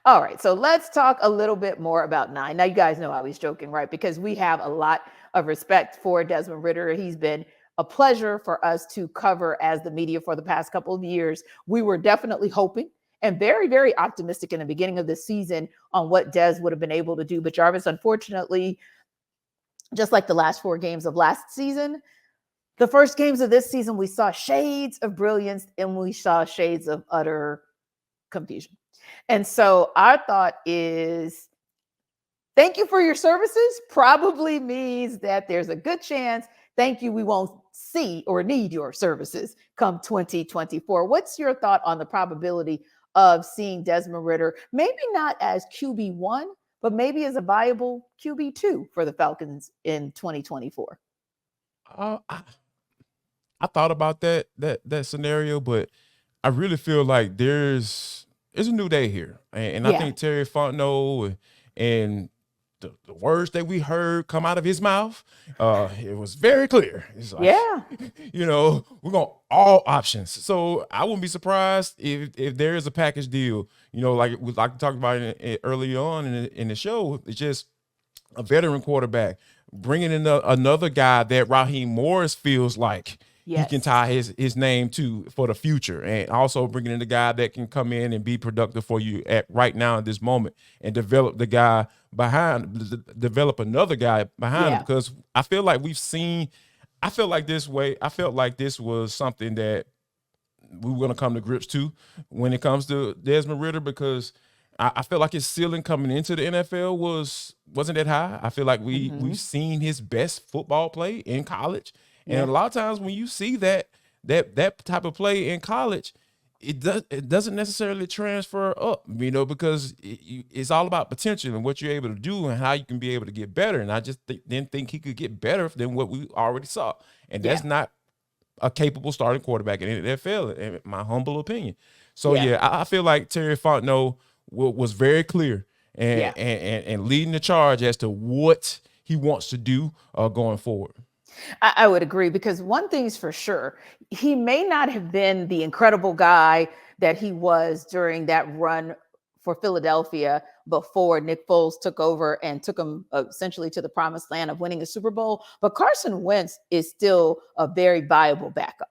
All right, so let's talk a little bit more about Nine. Now, you guys know I was joking, right? Because we have a lot of respect for Desmond Ritter. He's been a pleasure for us to cover as the media for the past couple of years. We were definitely hoping and very, very optimistic in the beginning of the season on what Des would have been able to do. But Jarvis, unfortunately, just like the last 4 games of last season, the first games of this season, we saw shades of brilliance and we saw shades of utter confusion. And so our thought is thank you for your services probably means that there's a good chance, thank you, we won't see or need your services come 2024. What's your thought on the probability of seeing Desmond Ritter, maybe not as QB1, but maybe as a viable QB2 for the Falcons in 2024? I thought about that scenario, but I really feel like there's a new day here, and I think Terry Fontenot and the words that we heard come out of his mouth, it was very clear. It's like, we're going all options. So I wouldn't be surprised if there is a package deal. Like we talked about early on in the show. It's just a veteran quarterback bringing in another guy that Raheem Morris feels like he can tie his name to for the future, and also bringing in a guy that can come in and be productive for you at right now at this moment, and develop another guy behind him. Because I feel like I felt like this was something that we were going to come to grips to when it comes to Desmond Ritter, because I feel like his ceiling coming into the NFL wasn't that high. I feel like we've seen his best football play in college. And a lot of times when you see that type of play in college, it doesn't necessarily transfer up, because it's all about potential and what you're able to do and how you can be able to get better. And I just didn't think he could get better than what we already saw. And that's not a capable starting quarterback in the NFL, in my humble opinion. So, I feel like Terry Fontenot was very clear and leading the charge as to what he wants to do going forward. I would agree, because one thing is for sure, he may not have been the incredible guy that he was during that run for Philadelphia before Nick Foles took over and took him essentially to the promised land of winning a Super Bowl. But Carson Wentz is still a very viable backup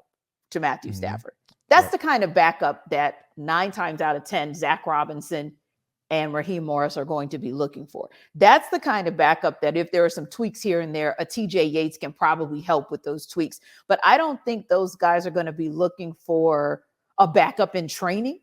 to Matthew Stafford. That's the kind of backup that 9 times out of 10, Zach Robinson and Raheem Morris are going to be looking for. That's the kind of backup that if there are some tweaks here and there, a TJ Yates can probably help with those tweaks. But I don't think those guys are going to be looking for a backup in training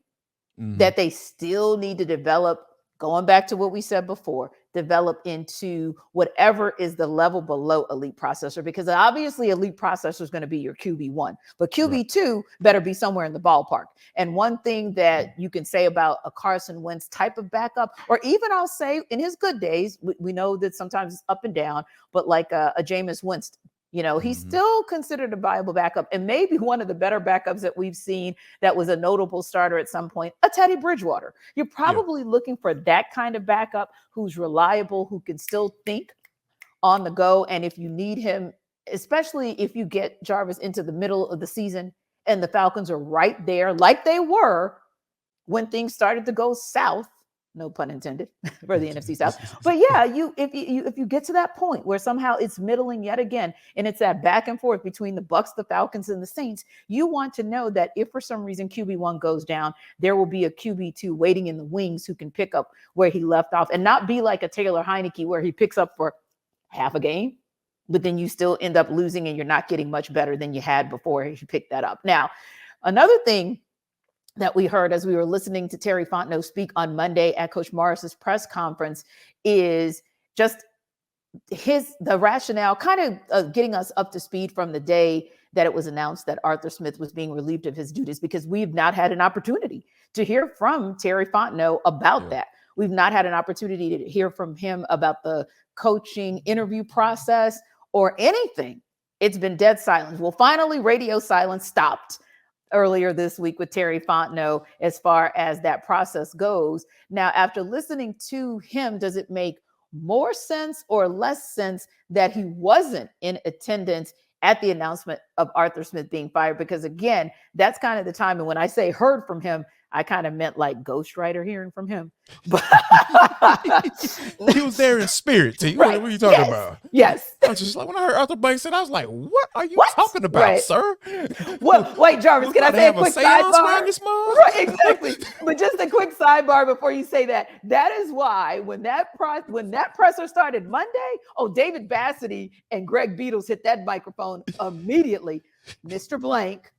that they still need to develop, going back to what we said before, develop into whatever is the level below elite processor, because obviously elite processor is going to be your QB1, but QB2 better be somewhere in the ballpark. And one thing that you can say about a Carson Wentz type of backup, or even I'll say in his good days, we know that sometimes it's up and down, but like a Jameis Winston, he's still considered a viable backup, and maybe one of the better backups that we've seen that was a notable starter at some point, a Teddy Bridgewater. You're probably looking for that kind of backup who's reliable, who can still think on the go. And if you need him, especially if you get Jarvis into the middle of the season and the Falcons are right there like they were when things started to go south, no pun intended, for the NFC South. But if you get to that point where somehow it's middling yet again, and it's that back and forth between the Bucs, the Falcons, and the Saints, you want to know that if for some reason QB1 goes down, there will be a QB2 waiting in the wings who can pick up where he left off, and not be like a Taylor Heineke where he picks up for half a game, but then you still end up losing and you're not getting much better than you had before he picked that up. Now, another thing that we heard as we were listening to Terry Fontenot speak on Monday at Coach Morris's press conference is just the rationale, kind of getting us up to speed from the day that it was announced that Arthur Smith was being relieved of his duties, because we've not had an opportunity to hear from Terry Fontenot about that. We've not had an opportunity to hear from him about the coaching interview process or anything. It's been dead silence. Well, finally, radio silence stopped earlier this week with Terry Fontenot as far as that process goes. Now, after listening to him, does it make more sense or less sense that he wasn't in attendance at the announcement of Arthur Smith being fired? Because again, that's kind of the time. And when I say heard from him, I kind of meant like ghostwriter hearing from him. But He was there in spirit, T. Right. What are you talking Yes. about? Yes. I was just like, when I heard Arthur Blank said, I was like, what are you What? talking about, Right. sir? What? Wait, Jarvis, can I say a quick sidebar? This month? Right, exactly. But just a quick sidebar before you say that. That is why when that presser started Monday, David Bassity and Greg Beatles hit that microphone immediately. Mr. Blank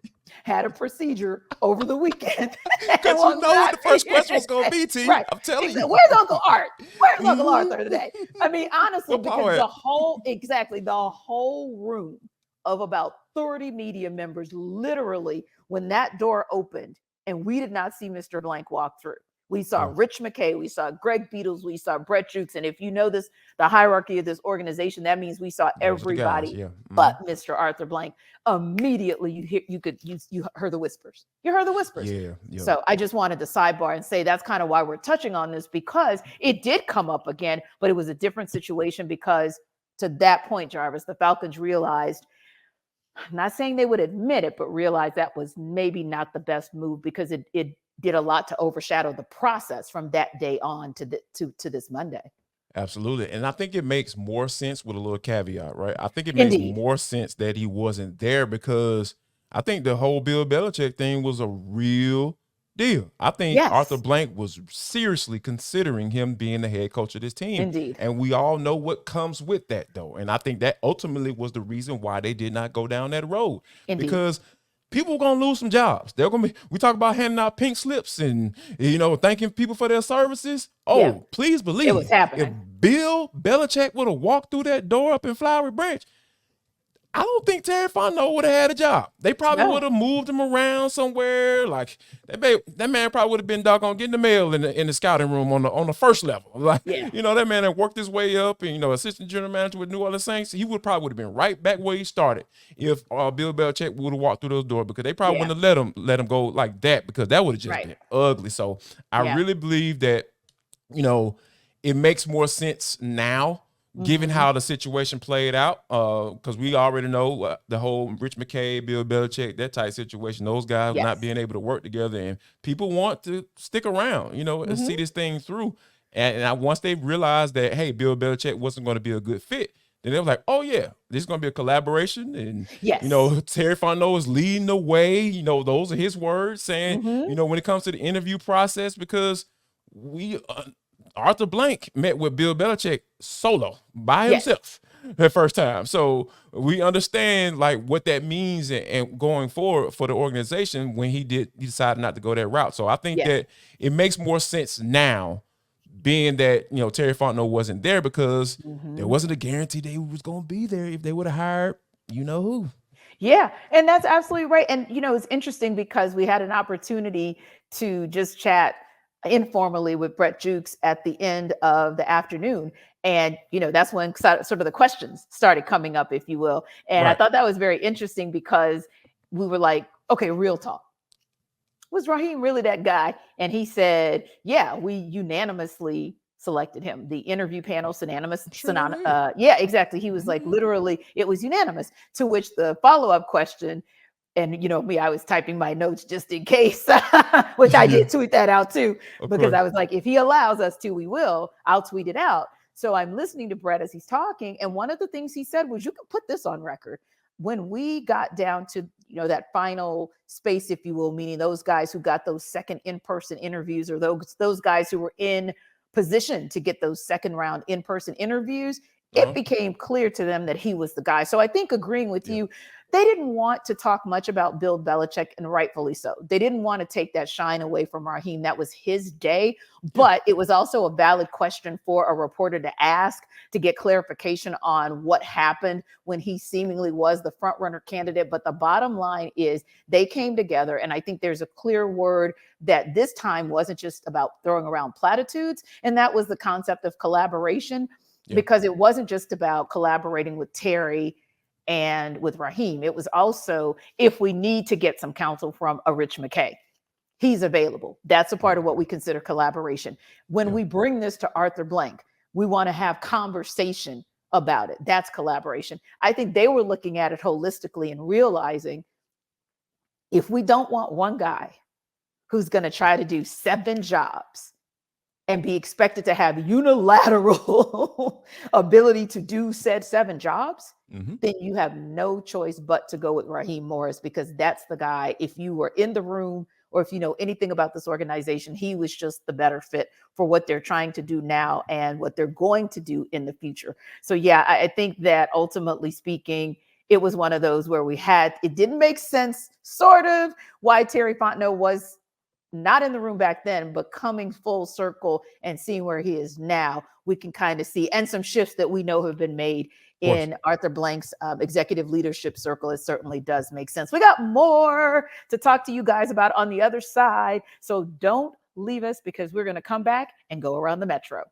had a procedure over the weekend. Because you know what the first question was going to be, T. Right. I'm telling you. Where's Uncle Art? Where's Uncle Arthur today? I mean, honestly, What because power the whole room of about 30 media members, literally, when that door opened and we did not see Mr. Blank walk through. We saw Rich McKay, we saw Greg Beatles, we saw Brett Jukes. And if you know this, the hierarchy of this organization, that means we saw everybody but Mr. Arthur Blank. Immediately you heard the whispers. You heard the whispers. Yeah. So I just wanted to sidebar and say that's kind of why we're touching on this, because it did come up again, but it was a different situation because to that point, Jarvis, the Falcons realized, I'm not saying they would admit it, but realized that was maybe not the best move because it did a lot to overshadow the process from that day on to this Monday. Absolutely. And I think it makes more sense with a little caveat, right? I think it Indeed. makes more sense that he wasn't there because I think the whole Bill Belichick thing was a real deal. I think Arthur Blank was seriously considering him being the head coach of this team. Indeed. And we all know what comes with that, though. And I think that ultimately was the reason why they did not go down that road. Indeed. Because people are going to lose some jobs. They're going to be, we talk about handing out pink slips and, thanking people for their services. Please believe it was happening. If Bill Belichick would have walked through that door up in Flowery Branch, I don't think Terry Fontenot would have had a job. They probably would have moved him around somewhere. Like that man probably would have been doggone getting the mail in the scouting room on the first level. Like, that man had worked his way up and, assistant general manager with New Orleans Saints. He probably would have been right back where he started if Bill Belichick would have walked through those doors, because they probably wouldn't have let him go like that, because that would have just been ugly. So I really believe that, it makes more sense now, given how the situation played out, because we already know the whole Rich McKay, Bill Belichick, that type situation, those guys not being able to work together, and people want to stick around, and see this thing through. And once they realized that, hey, Bill Belichick wasn't going to be a good fit, then they were like, oh, yeah, this is going to be a collaboration. And, Terry Fontenot is leading the way. Those are his words saying, when it comes to the interview process, because Arthur Blank met with Bill Belichick solo by himself the first time. So we understand like what that means and going forward for the organization when he decided not to go that route. So I think that it makes more sense now, being that, Terry Fontenot wasn't there, because there wasn't a guarantee they was going to be there if they would have hired, who. Yeah, and that's absolutely right. And, it's interesting because we had an opportunity to just chat informally with Brett Jukes at the end of the afternoon. And, that's when sort of the questions started coming up, if you will. And I thought that was very interesting because we were like, okay, real talk. Was Raheem really that guy? And he said, yeah, we unanimously selected him. The interview panel, exactly. He was like, literally, it was unanimous. To which the follow-up question, and me, I was typing my notes just in case, which I did tweet that out too, because I was like, if he allows us to, we will. I'll tweet it out. So I'm listening to Brett as he's talking. And one of the things he said was, you can put this on record. When we got down to, that final space, if you will, meaning those guys who got those second in-person interviews, or those guys who were in position to get those second round in-person interviews, it became clear to them that he was the guy. So I think, agreeing with you, they didn't want to talk much about Bill Belichick, and rightfully so. They didn't want to take that shine away from Raheem. That was his day. But it was also a valid question for a reporter to ask, to get clarification on what happened when he seemingly was the front runner candidate. But the bottom line is they came together, and I think there's a clear word that this time wasn't just about throwing around platitudes, and that was the concept of collaboration, because it wasn't just about collaborating with Terry and with Raheem. It was also, if we need to get some counsel from a Rich McKay, he's available. That's a part of what we consider collaboration. When we bring this to Arthur Blank, we want to have conversation about it. That's collaboration. I think they were looking at it holistically and realizing, if we don't want one guy who's going to try to do 7 jobs and be expected to have unilateral ability to do said 7 jobs, then you have no choice but to go with Raheem Morris, because that's the guy. If you were in the room or if you know anything about this organization, he was just the better fit for what they're trying to do now and what they're going to do in the future. So yeah, I think that ultimately speaking, it was one of those where it didn't make sense, sort of, why Terry Fontenot was not in the room back then, but coming full circle and seeing where he is now, we can kind of see, and some shifts that we know have been made in Arthur Blank's executive leadership circle. It certainly does make sense. We got more to talk to you guys about on the other side. So don't leave us, because we're going to come back and go around the metro.